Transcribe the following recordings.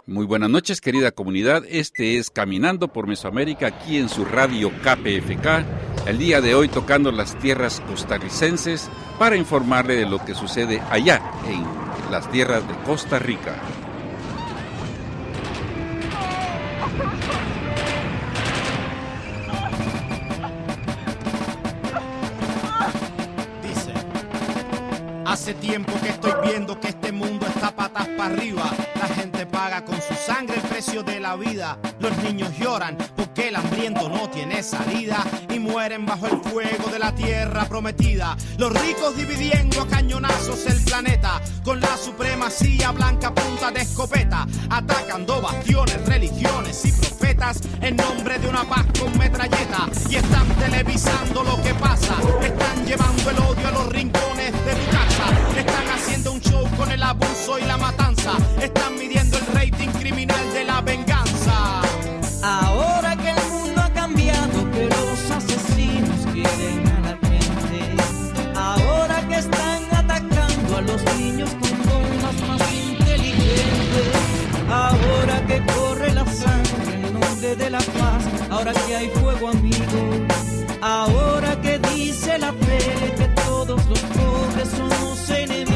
Muy buenas noches, querida comunidad. Este es Caminando por Mesoamérica, aquí en su radio KPFK. El día de hoy tocando las tierras costarricenses para informarle de lo que sucede allá en las tierras de Costa Rica. Dice, hace tiempo que estoy viendo que este mundo está patas para arriba. La gente paga con su sangre el precio de la vida. Los niños lloran porque el hambriento no tiene salida y mueren bajo el fuego de la tierra prometida. Los ricos dividiendo a cañonazos el planeta con la supremacía blanca punta de escopeta, atacando bastiones, religiones y profetas en nombre de una paz con metralleta. Y están televisando lo que pasa, están llevando el odio a los rincones de tu casa, están haciendo un show con el abuso y la matanza, están midiendo el rating criminal de la venganza. Ahora que el mundo ha cambiado, pero los asesinos quieren a la gente. Ahora que están atacando a los niños con bombas más inteligentes. Ahora que corre la sangre en nombre de la paz. Ahora que hay fuego, amigo. Ahora que dice la fe que todos los pobres somos enemigos.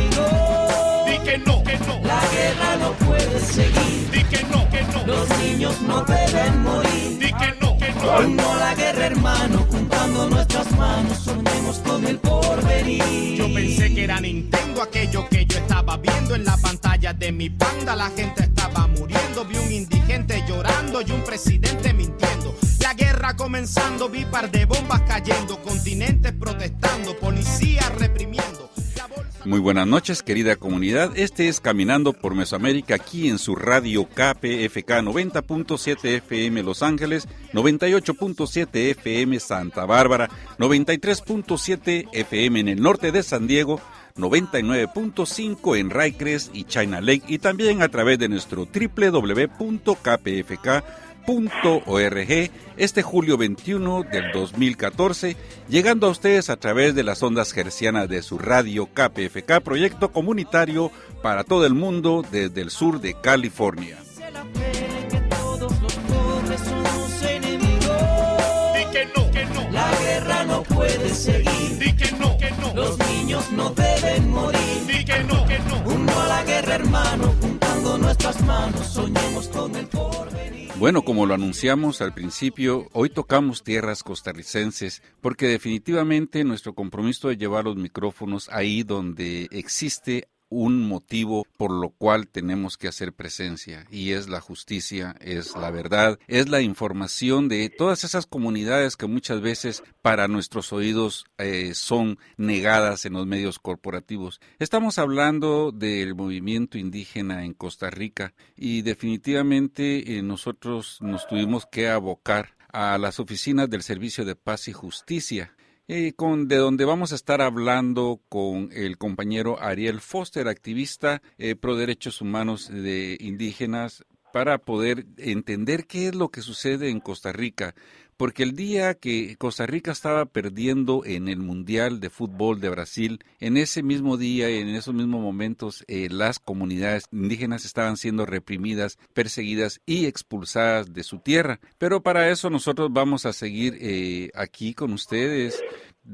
Di que no, que no. La guerra no puede seguir. Di que no, que no. Los niños no deben morir. Di que no, que no. No la guerra, hermano, juntando nuestras manos, soñemos con el porvenir. Yo pensé que era Nintendo aquello que yo estaba viendo en la pantalla de mi panda. La gente estaba muriendo, vi un indigente llorando y un presidente mintiendo. La guerra comenzando, vi par de bombas cayendo, continentes protestando, policías reprimiendo. Muy buenas noches, querida comunidad. Este es Caminando por Mesoamérica, aquí en su radio KPFK 90.7 FM Los Ángeles, 98.7 FM Santa Bárbara, 93.7 FM en el norte de San Diego, 99.5 en Raycrest y China Lake, y también a través de nuestro www.kpfk.org este julio 21 del 2014, llegando a ustedes a través de las ondas hercianas de su radio KPFK, proyecto comunitario para todo el mundo desde el sur de California. Di que no, que no. La guerra no puede seguir. Di que no, que no. Los niños no deben morir. Di que no, que no. Uno a la guerra, hermano, juntando nuestras manos, soñemos con el porvenir. Bueno, como lo anunciamos al principio, hoy tocamos tierras costarricenses porque definitivamente nuestro compromiso es llevar los micrófonos ahí donde existe un motivo por lo cual tenemos que hacer presencia, y es la justicia, es la verdad, es la información de todas esas comunidades que muchas veces para nuestros oídos son negadas en los medios corporativos. Estamos hablando del movimiento indígena en Costa Rica y definitivamente nosotros nos tuvimos que abocar a las oficinas del Servicio de Paz y Justicia, de donde vamos a estar hablando con el compañero Ariel Foster, activista pro derechos humanos de indígenas, para poder entender qué es lo que sucede en Costa Rica. Porque el día que Costa Rica estaba perdiendo en el Mundial de Fútbol de Brasil, en ese mismo día y en esos mismos momentos, las comunidades indígenas estaban siendo reprimidas, perseguidas y expulsadas de su tierra. Pero para eso nosotros vamos a seguir aquí con ustedes,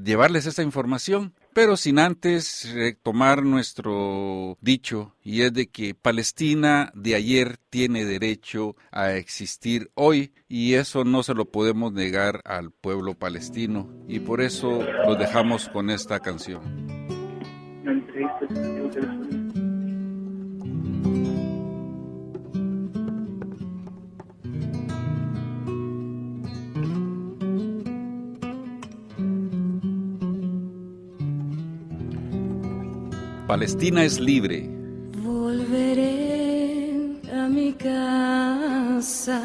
llevarles esta información, pero sin antes retomar nuestro dicho, y es de que Palestina de ayer tiene derecho a existir hoy, y eso no se lo podemos negar al pueblo palestino, y por eso los dejamos con esta canción. Palestina es libre. Volveré a mi casa.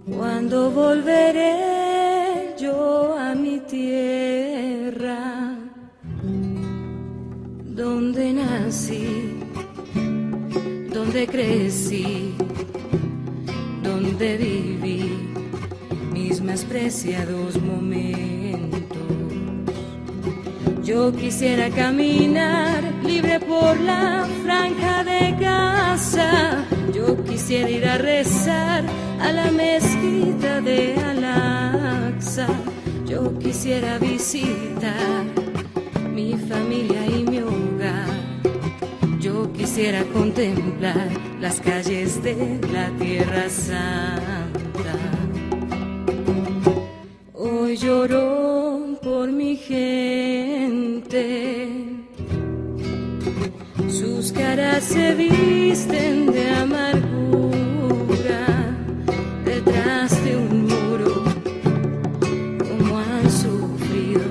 Cuando volveré yo a mi tierra, donde nací, donde crecí, donde viví mis más preciados momentos. Yo quisiera caminar libre por la franja de Gaza, Yo quisiera ir a rezar a la mezquita de Al-Aqsa. Yo quisiera visitar mi familia y mi hogar. Yo quisiera contemplar las calles de la Tierra Santa. Hoy lloro por mi gente. Sus caras se visten de amargura detrás de un muro. Cómo han sufrido,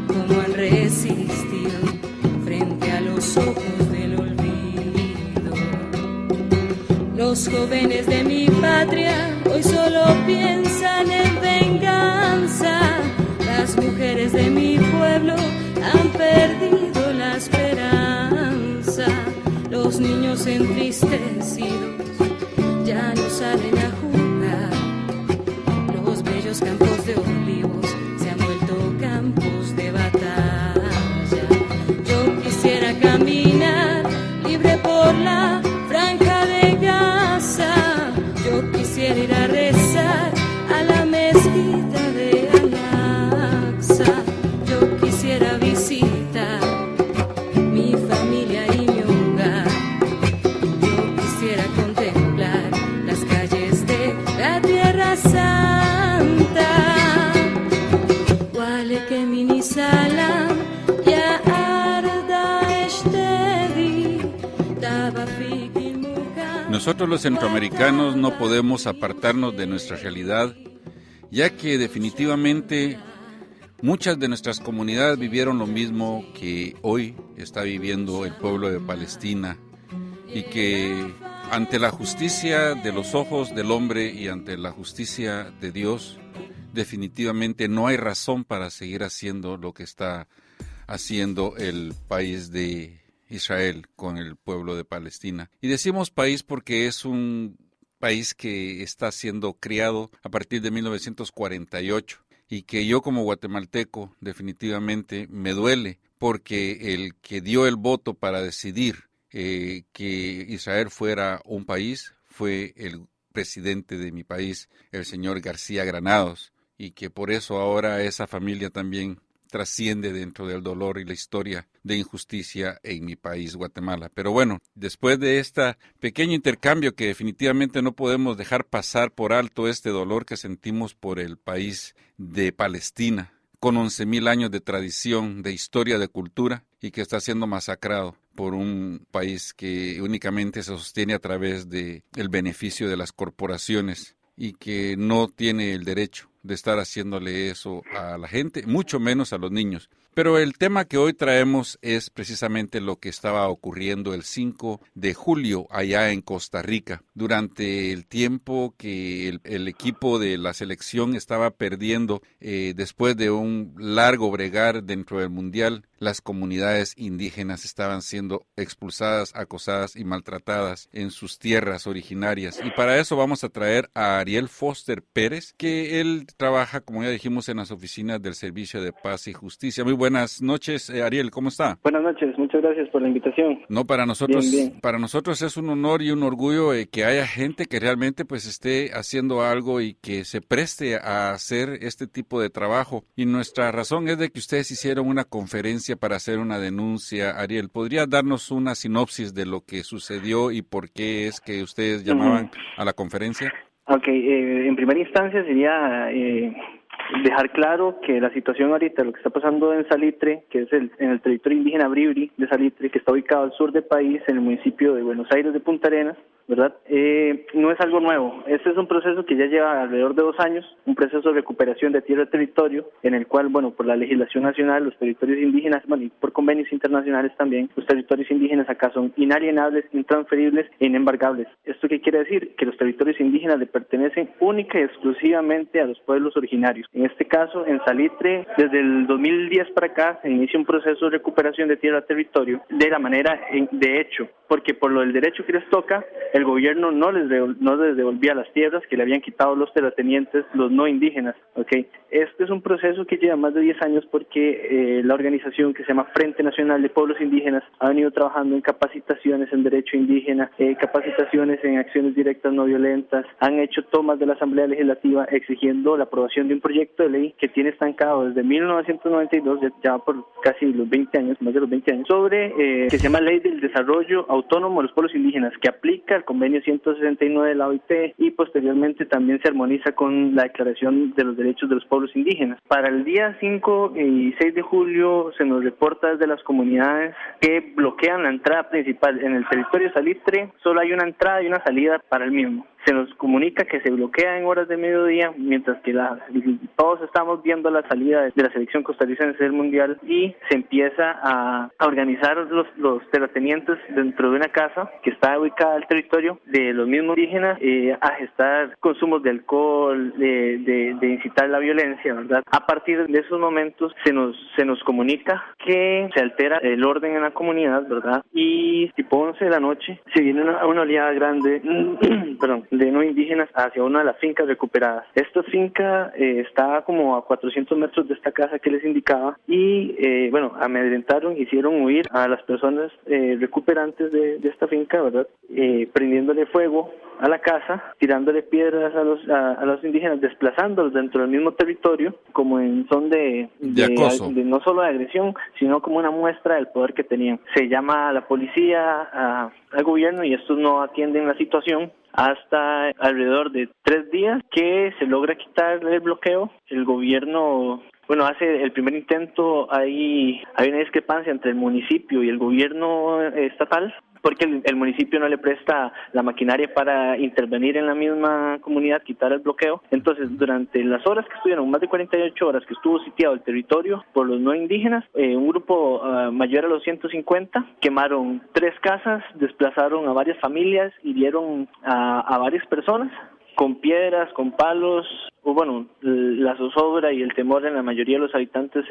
cómo han resistido frente a los ojos del olvido. Los jóvenes de mi patria hoy solo piensan en venganza. Las mujeres de mi pueblo han perdido la esperanza. Los niños entristecidos ya no salen a jugar. Los bellos campos de olivos se han vuelto campos de batalla. Yo quisiera caminar libre por la franja de Gaza. Yo quisiera ir a rezar a la mezquita de Al-Aqsa. Yo quisiera visitar mi familia y mi hogar. Yo quisiera contemplar las calles de la Tierra Santa. Wale que mini salam ya arda eshtedi daba fiki muka. Nosotros los centroamericanos no podemos apartarnos de nuestra realidad, ya que definitivamente muchas de nuestras comunidades vivieron lo mismo que hoy está viviendo el pueblo de Palestina, y que ante la justicia de los ojos del hombre y ante la justicia de Dios, definitivamente no hay razón para seguir haciendo lo que está haciendo el país de Israel con el pueblo de Palestina. Y decimos país porque es un país que está siendo criado a partir de 1948 y que yo como guatemalteco definitivamente me duele, porque el que dio el voto para decidir que Israel fuera un país fue el presidente de mi país, el señor García Granados, y que por eso ahora esa familia también trasciende dentro del dolor y la historia de injusticia en mi país, Guatemala. Pero bueno, después de este pequeño intercambio, que definitivamente no podemos dejar pasar por alto este dolor que sentimos por el país de Palestina, con 11,000 años de tradición, de historia, de cultura, y que está siendo masacrado por un país que únicamente se sostiene a través del beneficio de las corporaciones y que no tiene el derecho de estar haciéndole eso a la gente, mucho menos a los niños. Pero el tema que hoy traemos es precisamente lo que estaba ocurriendo el 5 de julio allá en Costa Rica, durante el tiempo que el equipo de la selección estaba perdiendo después de un largo bregar dentro del Mundial. Las comunidades indígenas estaban siendo expulsadas, acosadas y maltratadas en sus tierras originarias. Y para eso vamos a traer a Ariel Foster Pérez, que él trabaja, como ya dijimos, en las oficinas del Servicio de Paz y Justicia. Muy buenas noches, Ariel, ¿cómo está? Buenas noches, muchas gracias por la invitación. No, para nosotros, bien. Para nosotros es un honor y un orgullo que haya gente que realmente pues esté haciendo algo y que se preste a hacer este tipo de trabajo. Y nuestra razón es de que ustedes hicieron una conferencia para hacer una denuncia. Ariel, ¿podría darnos una sinopsis de lo que sucedió y por qué es que ustedes llamaban a la conferencia? Ok, en primera instancia sería dejar claro que la situación ahorita, lo que está pasando en Salitre, que es en el territorio indígena Bribri de Salitre, que está ubicado al sur del país, en el municipio de Buenos Aires de Punta Arenas, ¿verdad? No es algo nuevo. Este es un proceso que ya lleva alrededor de 2 años, un proceso de recuperación de tierra y territorio, en el cual, bueno, por la legislación nacional, los territorios indígenas, bueno, y por convenios internacionales también, los territorios indígenas acá son inalienables, intransferibles e inembargables. ¿Esto qué quiere decir? Que los territorios indígenas le pertenecen única y exclusivamente a los pueblos originarios. En este caso, en Salitre, desde el 2010 para acá, se inicia un proceso de recuperación de tierra y territorio de la manera de hecho. porque por lo del derecho que les toca, el gobierno no les devolvía las tierras que le habían quitado los terratenientes, los no indígenas, ¿okay? Este es un proceso que lleva más de 10 años porque la organización que se llama Frente Nacional de Pueblos Indígenas ha venido trabajando en capacitaciones en derecho indígena, capacitaciones en acciones directas no violentas, han hecho tomas de la Asamblea Legislativa exigiendo la aprobación de un proyecto de ley que tiene estancado desde 1992, ya por casi los 20 años, más de los 20 años, sobre que se llama Ley del Desarrollo Autónomo de los Pueblos Indígenas, que aplica el convenio 169 de la OIT y posteriormente también se armoniza con la Declaración de los Derechos de los Pueblos Indígenas. Para el día 5 y 6 de julio se nos reporta desde las comunidades que bloquean la entrada principal. En el territorio de Salitre solo hay una entrada y una salida para el mismo. Se nos comunica que se bloquea en horas de mediodía, mientras que todos estamos viendo la salida de la selección costarricense del Mundial y se empieza a organizar los terratenientes dentro de una casa que está ubicada al territorio de los mismos indígenas, a gestar consumos de alcohol, de incitar la violencia, ¿verdad? A partir de esos momentos se nos comunica que se altera el orden en la comunidad, ¿verdad? Y tipo 11 de la noche se viene una oleada grande, de no indígenas hacia una de las fincas recuperadas. Esta finca está como a 400 metros de esta casa que les indicaba y, amedrentaron, hicieron huir a las personas recuperantes de esta finca, ¿verdad? Prendiéndole fuego a la casa, tirándole piedras a los indígenas, desplazándolos dentro del mismo territorio, como en son de acoso. De no solo de agresión, sino como una muestra del poder que tenían. Se llama a la policía, al gobierno, y estos no atienden la situación hasta alrededor de 3 días que se logra quitar el bloqueo. El gobierno hace el primer intento. Hay una discrepancia entre el municipio y el gobierno estatal, porque el municipio no le presta la maquinaria para intervenir en la misma comunidad, quitar el bloqueo. Entonces, durante las horas que estuvieron, más de 48 horas que estuvo sitiado el territorio por los no indígenas, un grupo mayor a los 150 quemaron 3 casas, desplazaron a varias familias, hirieron a varias personas con piedras, con palos. La zozobra y el temor en la mayoría de los habitantes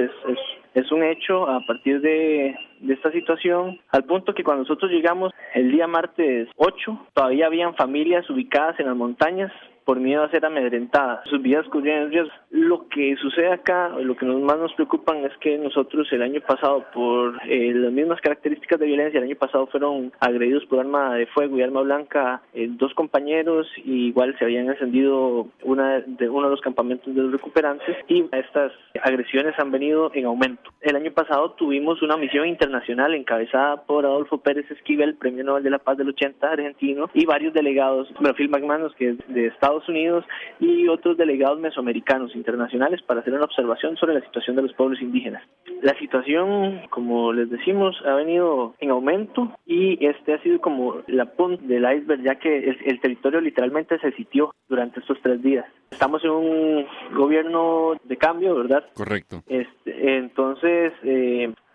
es un hecho a partir de esta situación, al punto que cuando nosotros llegamos el día martes 8, todavía habían familias ubicadas en las montañas por miedo a ser amedrentadas. Sus vidas corrían riesgo. Lo que sucede acá, lo que más nos preocupan es que nosotros el año pasado, por las mismas características de violencia, el año pasado fueron agredidos por arma de fuego y arma blanca 2 compañeros, y igual se habían encendido uno de los campamentos de los recuperantes, y estas agresiones han venido en aumento. El año pasado tuvimos una misión internacional encabezada por Adolfo Pérez Esquivel, Premio Nobel de la Paz del 80 argentino, y varios delegados, Phil McManus, que es de Estados Unidos, y otros delegados mesoamericanos internacionales, para hacer una observación sobre la situación de los pueblos indígenas. La situación, como les decimos, ha venido en aumento, y este ha sido como la punta del iceberg, ya que el territorio literalmente se sitió durante estos 3 días. Estamos en un gobierno de cambio, ¿verdad? Correcto. Entonces,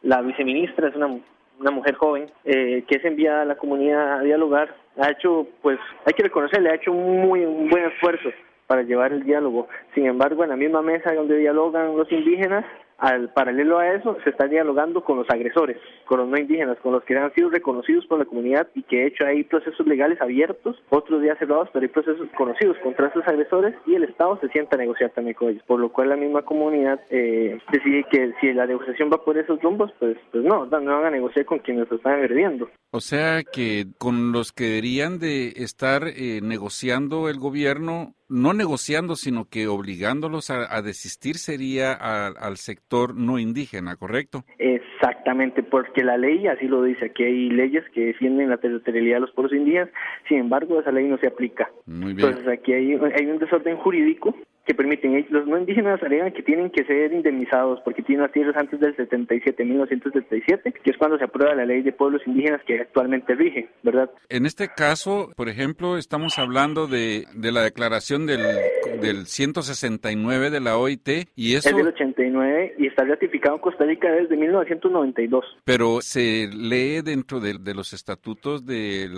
la viceministra es una mujer joven que es enviada a la comunidad a dialogar. Ha hecho, hay que reconocerle, ha hecho un buen esfuerzo para llevar el diálogo. Sin embargo, en la misma mesa donde dialogan los indígenas, al paralelo a eso, se está dialogando con los agresores, con los no indígenas, con los que han sido reconocidos por la comunidad, y que de hecho hay procesos legales abiertos, otros días cerrados, pero hay procesos conocidos contra estos agresores, y el Estado se sienta a negociar también con ellos, por lo cual la misma comunidad decide que si la negociación va por esos rumbos, pues no van a negociar con quienes lo están agrediendo. O sea que con los que deberían de estar negociando el gobierno, no negociando, sino que obligándolos a desistir, sería al sector no indígena, ¿correcto? Exactamente, porque la ley así lo dice, que hay leyes que defienden la territorialidad de los pueblos indígenas. Sin embargo, esa ley no se aplica. Muy bien. Entonces aquí hay un desorden jurídico que permiten, los no indígenas alegan que tienen que ser indemnizados porque tienen las tierras antes del 1977, que es cuando se aprueba la ley de pueblos indígenas que actualmente rige, ¿verdad? En este caso, por ejemplo, estamos hablando de la declaración del 169 de la OIT, y eso... Es del 89 y está ratificado en Costa Rica desde 1992. Pero se lee dentro de los estatutos del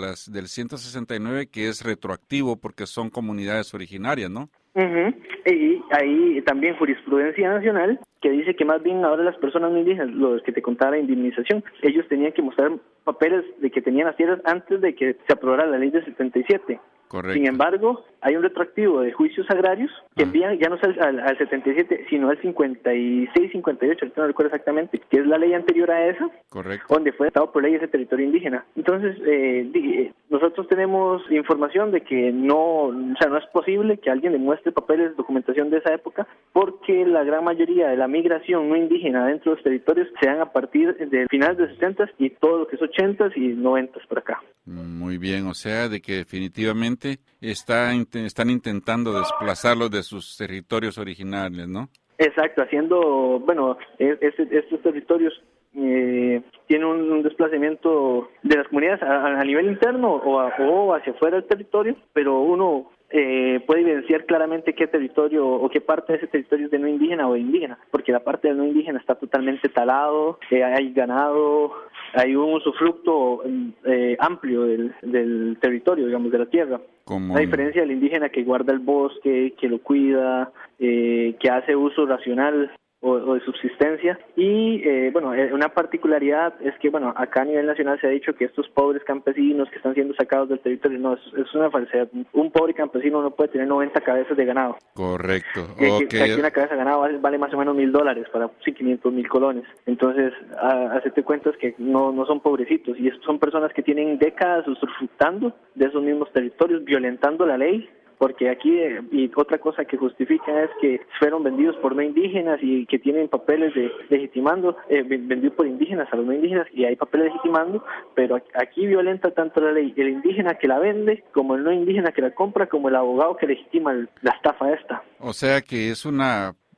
169 que es retroactivo porque son comunidades originarias, ¿no? Y hay también jurisprudencia nacional que dice que más bien ahora las personas no indígenas, los que te contaba la indemnización, ellos tenían que mostrar papeles de que tenían las tierras antes de que se aprobara la ley de 77. Correcto. Sin embargo, hay un retroactivo de juicios agrarios que envían ya no es al 77, sino al 56, 58, ahorita no recuerdo exactamente, que es la ley anterior a esa, correcto, donde fue dado por ley ese territorio indígena. Entonces, nosotros tenemos información de que no es posible que alguien demuestre papeles, documentación de esa época, porque la gran mayoría de la migración no indígena dentro de los territorios se dan a partir de finales de 60 y todo lo que es 80 y 90 por acá. Muy bien, o sea, de que definitivamente están intentando desplazarlos de sus territorios originales, ¿no? Exacto, haciendo, estos territorios tienen un desplazamiento de las comunidades a nivel interno o hacia afuera del territorio, pero uno puede evidenciar claramente qué territorio o qué parte de ese territorio es de no indígena o de indígena, porque la parte del no indígena está totalmente talado, hay ganado, hay un usufructo amplio del territorio, digamos, de la tierra. A diferencia del indígena que guarda el bosque, que lo cuida, que hace uso racional o de subsistencia. Y una particularidad es que acá a nivel nacional se ha dicho que estos pobres campesinos que están siendo sacados del territorio, no, es una falsedad. Un pobre campesino no puede tener 90 cabezas de ganado. Correcto. Que aquí una cabeza de ganado vale más o menos $1,000 para 500,000 colones. Entonces, hacerte cuentas que no son pobrecitos, y son personas que tienen décadas usufructando de esos mismos territorios, violentando la ley. Porque aquí, y otra cosa que justifica es que fueron vendidos por no indígenas y que tienen papeles legitimando, vendido por indígenas a los no indígenas y hay papeles legitimando, pero aquí violenta tanto la ley el indígena que la vende, como el no indígena que la compra, como el abogado que legitima la estafa esta. O sea que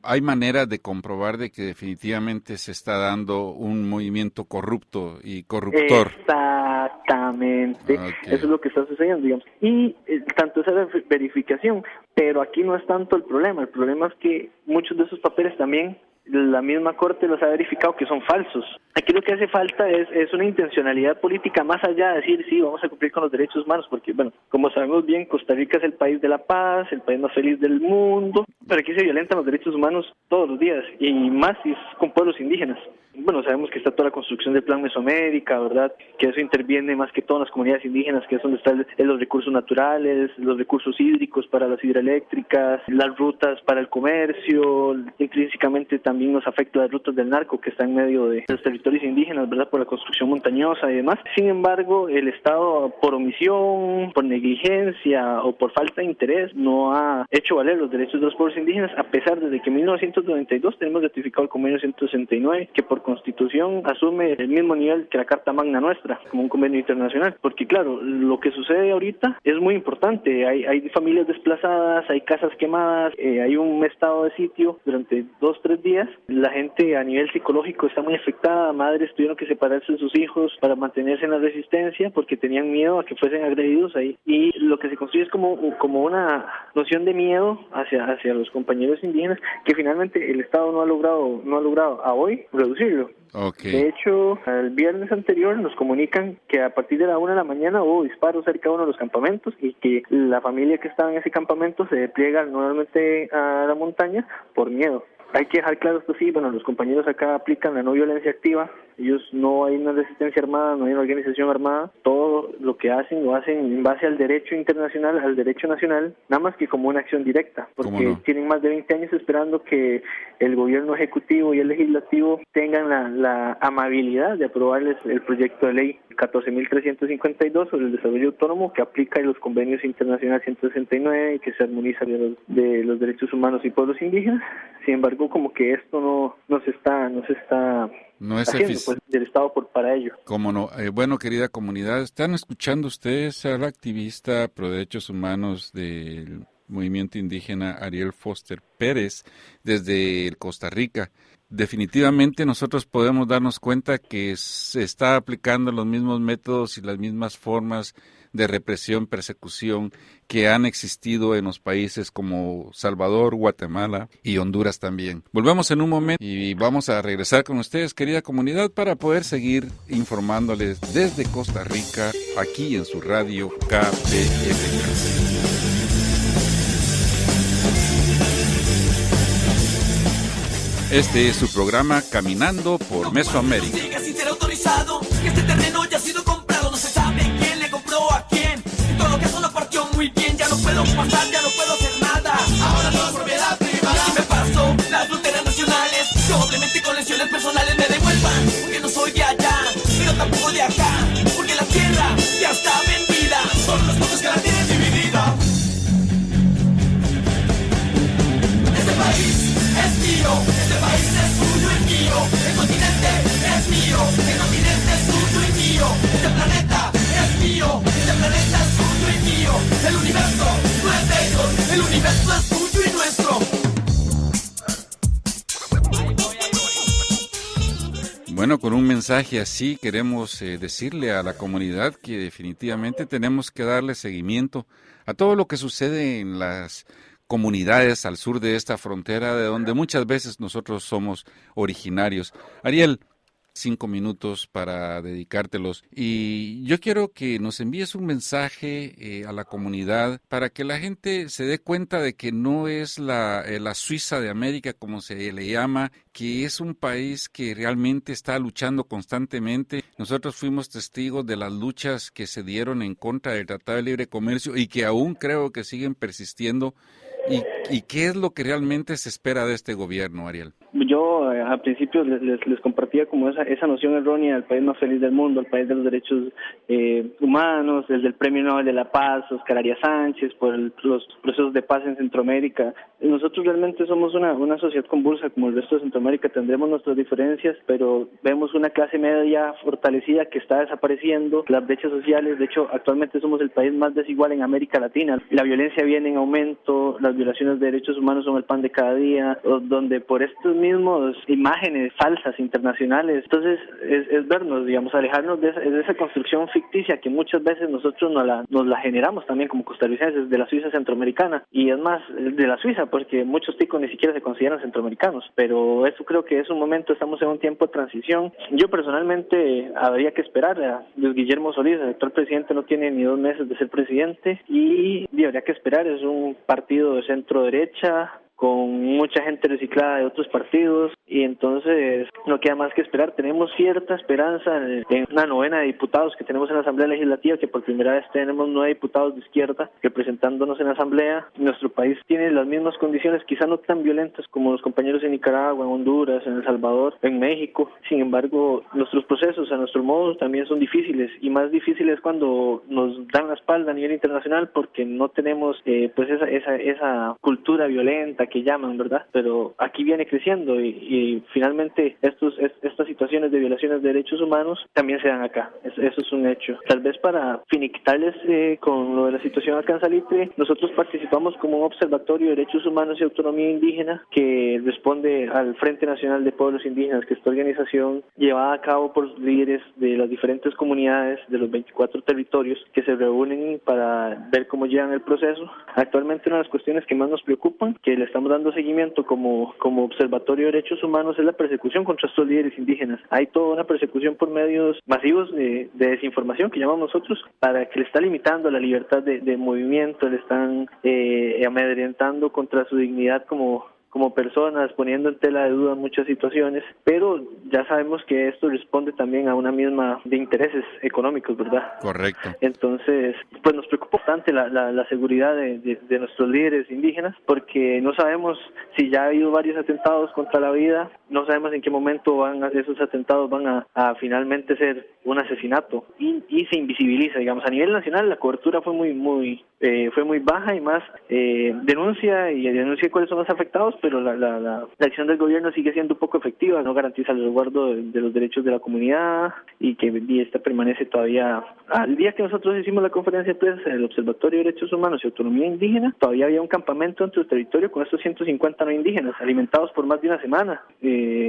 hay maneras de comprobar de que definitivamente se está dando un movimiento corrupto y corruptor. Exactamente, okay. Eso es lo que está sucediendo, digamos. Y tanto esa verificación, pero aquí no es tanto el problema es que muchos de esos papeles también la misma Corte los ha verificado que son falsos. Aquí lo que hace falta es una intencionalidad política más allá de decir, sí, vamos a cumplir con los derechos humanos, porque, como sabemos bien, Costa Rica es el país de la paz, el país más feliz del mundo, pero aquí se violentan los derechos humanos todos los días, y más si es con pueblos indígenas. Sabemos que está toda la construcción del Plan Mesoamérica, ¿verdad? Que eso interviene más que todo en las comunidades indígenas, que es donde están los recursos naturales, los recursos hídricos para las hidroeléctricas, las rutas para el comercio, intrínsecamente también nos afecta las rutas del narco que están en medio de los territorios indígenas, ¿verdad? Por la construcción montañosa y demás. Sin embargo, el Estado, por omisión, por negligencia o por falta de interés, no ha hecho valer los derechos de los pueblos indígenas, a pesar de que en 1992 tenemos ratificado el Convenio 169, que por Constitución asume el mismo nivel que la Carta Magna nuestra, como un convenio internacional. Porque claro, lo que sucede ahorita es muy importante. Hay familias desplazadas, hay casas quemadas, hay un estado de sitio durante 2-3 días. La gente a nivel psicológico está muy afectada. Madres tuvieron que separarse de sus hijos para mantenerse en la resistencia porque tenían miedo a que fuesen agredidos ahí. Y lo que se construye es como una noción de miedo hacia los compañeros indígenas que finalmente el Estado no ha logrado a hoy reducirlo. Okay. De hecho, el viernes anterior nos comunican que a partir de la 1 de la mañana hubo disparos cerca de uno de los campamentos y que la familia que estaba en ese campamento se despliega nuevamente a la montaña por miedo. Hay que dejar claro esto, sí, los compañeros acá aplican la no violencia activa, ellos no hay una resistencia armada, no hay una organización armada, todo lo que hacen lo hacen en base al derecho internacional, al derecho nacional, nada más que como una acción directa, porque tienen más de 20 años esperando que el gobierno ejecutivo y el legislativo tengan la amabilidad de aprobarles el proyecto de ley 14.352 sobre el desarrollo autónomo que aplica los convenios internacionales 169 y que se armoniza de los derechos humanos y pueblos indígenas. Sin embargo, como que esto no se está haciendo del Estado para ello. ¿Cómo no? Querida comunidad, están escuchando ustedes al activista pro derechos humanos del movimiento indígena Ariel Foster Pérez desde Costa Rica. Definitivamente nosotros podemos darnos cuenta que se está aplicando los mismos métodos y las mismas formas de represión, persecución que han existido en los países como Salvador, Guatemala y Honduras también. Volvemos en un momento y vamos a regresar con ustedes, querida comunidad, para poder seguir informándoles desde Costa Rica, aquí en su radio KPFK. Este es su programa Caminando por Mesoamérica. Llega sin ser autorizado, que este terreno ya ha sido comprado, no se sabe quién le compró a quién. En todo caso lo partió muy bien, ya no puedo pasar, ya no puedo hacer nada. Ahora todo es propiedad privada. Y si me paso las fronteras nacionales, probablemente con lesiones personales me devuelvan, porque no soy de allá, pero tampoco de acá, porque la tierra ya está vendida, son los pocos que la tienen dividida. Este país es mío, este país es tuyo y mío, el continente es mío, el continente es tuyo y mío, este planeta es mío, este planeta es tuyo y mío, el universo no es de ellos, el universo es tuyo y nuestro. Bueno, con un mensaje así queremos decirle a la comunidad que definitivamente tenemos que darle seguimiento a todo lo que sucede en las comunidades al sur de esta frontera, de donde muchas veces nosotros somos originarios. Ariel, 5 minutos para dedicártelos. Y yo quiero que nos envíes un mensaje a la comunidad para que la gente se dé cuenta de que no es la Suiza de América, como se le llama, que es un país que realmente está luchando constantemente. Nosotros fuimos testigos de las luchas que se dieron en contra del Tratado de Libre Comercio y que aún creo que siguen persistiendo. ¿Y qué es lo que realmente se espera de este gobierno, Ariel? Yo al principio les compartía como esa noción errónea del país más feliz del mundo, el país de los derechos humanos, desde el Premio Nobel de la Paz, Oscar Arias Sánchez, por los procesos de paz en Centroamérica. Nosotros realmente somos una sociedad convulsa como el resto de Centroamérica, tendremos nuestras diferencias, pero vemos una clase media fortalecida que está desapareciendo, las brechas sociales, de hecho actualmente somos el país más desigual en América Latina, la violencia viene en aumento, las violaciones de derechos humanos son el pan de cada día, donde por estos mismos imágenes falsas internacionales, entonces es vernos, digamos, alejarnos de esa construcción ficticia que muchas veces nosotros nos la generamos también como costarricenses de la Suiza centroamericana, y es más, de la Suiza, porque muchos ticos ni siquiera se consideran centroamericanos, pero eso creo que es un momento, estamos en un tiempo de transición. Yo personalmente habría que esperar a Luis Guillermo Solís, el actual presidente no tiene ni 2 meses de ser presidente, y habría que esperar, es un partido de centro derecha, con mucha gente reciclada de otros partidos, y entonces no queda más que esperar. Tenemos cierta esperanza en una novena de diputados que tenemos en la Asamblea Legislativa, que por primera vez tenemos 9 diputados de izquierda representándonos en la Asamblea. Nuestro país tiene las mismas condiciones, quizá no tan violentas como los compañeros en Nicaragua, en Honduras, en El Salvador, en México. Sin embargo, nuestros procesos a nuestro modo también son difíciles, y más difíciles cuando nos dan la espalda a nivel internacional, porque no tenemos pues esa cultura violenta que llaman, ¿verdad? Pero aquí viene creciendo y finalmente estas situaciones de violaciones de derechos humanos también se dan acá. Eso es un hecho. Tal vez para finiquitarles con lo de la situación acá en Salitre, nosotros participamos como un observatorio de derechos humanos y autonomía indígena que responde al Frente Nacional de Pueblos Indígenas, que esta organización llevada a cabo por líderes de las diferentes comunidades de los 24 territorios que se reúnen para ver cómo llevan el proceso. Actualmente una de las cuestiones que más nos preocupan, que le estamos dando seguimiento como Observatorio de Derechos Humanos, es la persecución contra estos líderes indígenas. Hay toda una persecución por medios masivos de desinformación, que llamamos nosotros, para que le está limitando la libertad de movimiento, le están amedrentando contra su dignidad como personas, poniendo en tela de duda muchas situaciones, pero ya sabemos que esto responde también a una misma de intereses económicos, ¿verdad? Correcto. Entonces, pues nos preocupa bastante la seguridad de nuestros líderes indígenas, porque no sabemos si ya ha habido varios atentados contra la vida, no sabemos en qué momento esos atentados van a finalmente ser un asesinato, y se invisibiliza, digamos, a nivel nacional la cobertura fue muy baja, y más denuncia cuáles son los afectados, pero la acción del gobierno sigue siendo poco efectiva, no garantiza el resguardo de los derechos de la comunidad, y que esta permanece todavía. Al día que nosotros hicimos la conferencia de prensa del Observatorio de Derechos Humanos y Autonomía Indígena, todavía había un campamento en su territorio con estos 150 no indígenas, alimentados por más de una semana,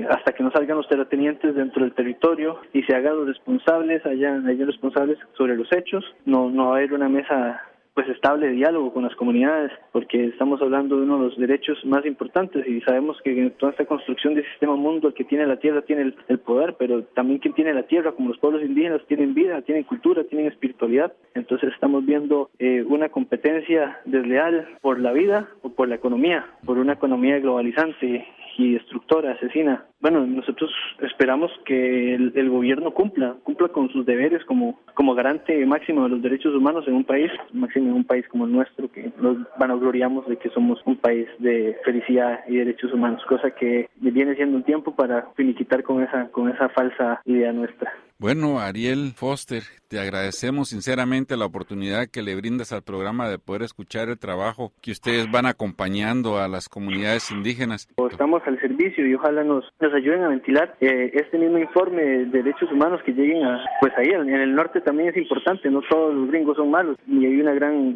hasta que no salgan los terratenientes dentro del territorio y se hagan los responsables, hayan responsables sobre los hechos. No va a haber una mesa pues estable de diálogo con las comunidades, porque estamos hablando de uno de los derechos más importantes, y sabemos que en toda esta construcción del sistema mundo, el que tiene la tierra tiene el poder, pero también quien tiene la tierra, como los pueblos indígenas, tienen vida, tienen cultura, tienen espiritualidad. Entonces estamos viendo una competencia desleal por la vida o por la economía, por una economía globalizante, y destructora, asesina. Bueno, nosotros esperamos que el gobierno cumpla con sus deberes como garante máximo de los derechos humanos en un país, máximo en un país como el nuestro, que nos vanagloriamos de que somos un país de felicidad y derechos humanos, cosa que viene siendo un tiempo para finiquitar con esa falsa idea nuestra. Bueno, Ariel Foster, te agradecemos sinceramente la oportunidad que le brindas al programa de poder escuchar el trabajo que ustedes van acompañando a las comunidades indígenas. Estamos al servicio y ojalá nos ayuden a ventilar este mismo informe de derechos humanos que lleguen pues ahí en el norte también es importante, no todos los gringos son malos y hay una gran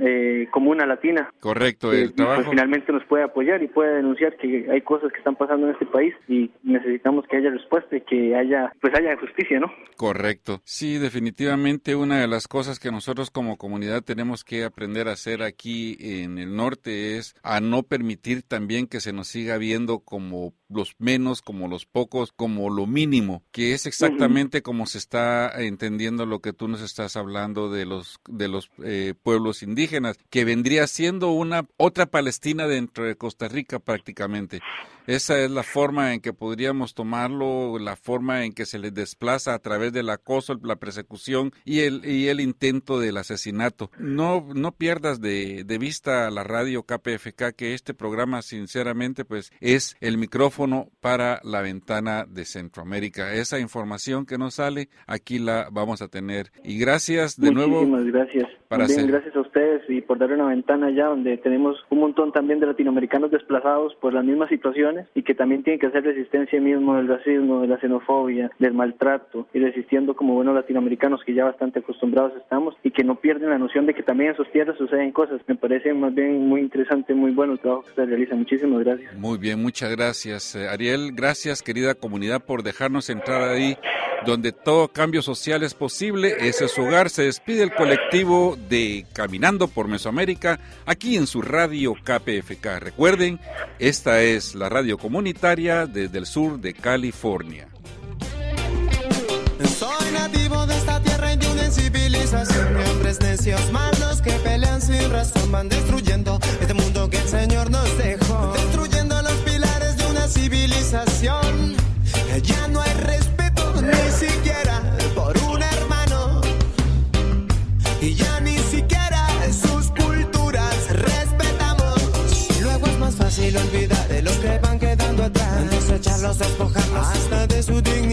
comuna latina. Correcto, el trabajo. Pues finalmente nos puede apoyar y puede denunciar que hay cosas que están pasando en este país y necesitamos que haya respuesta y que haya justicia, ¿no? Correcto. Sí, definitivamente una de las cosas que nosotros como comunidad tenemos que aprender a hacer aquí en el norte es a no permitir también que se nos siga viendo como los menos, como los pocos, como lo mínimo, que es exactamente como se está entendiendo lo que tú nos estás hablando de los pueblos indígenas, que vendría siendo una otra Palestina dentro de Costa Rica prácticamente. Esa es la forma en que podríamos tomarlo, la forma en que se les desplaza a través del acoso, la persecución y el intento del asesinato. No pierdas de vista la radio KPFK, que este programa sinceramente pues es el micrófono para la ventana de Centroamérica. Esa información que nos sale, aquí la vamos a tener. Y gracias de nuevo. Muchísimas gracias. Gracias a ustedes y por darle una ventana allá donde tenemos un montón también de latinoamericanos desplazados por las mismas situaciones y que también tienen que hacer resistencia mismo del racismo, de la xenofobia, del maltrato y resistiendo como buenos latinoamericanos que ya bastante acostumbrados estamos y que no pierden la noción de que también en sus tierras suceden cosas. Me parece más bien muy interesante, muy bueno el trabajo que usted realiza. Muchísimas gracias. Muy bien, muchas gracias, Ariel. Gracias, querida comunidad, por dejarnos entrar ahí donde todo cambio social es posible. Ese es su hogar. Se despide el colectivo de Caminando por Mesoamérica aquí en su radio KPFK. Recuerden, esta es la radio comunitaria desde el sur de California. Soy nativo de esta tierra y de una civilización de hombres necios malos que pelean sin razón, van destruyendo este mundo que el Señor nos dejó, destruyendo los pilares de una civilización. Ya no hay respeto ni siquiera por un hermano y ya ni siquiera sus culturas respetamos. Luego es más fácil olvidar de los que van quedando atrás, desecharlos, despojarlos hasta de su dignidad.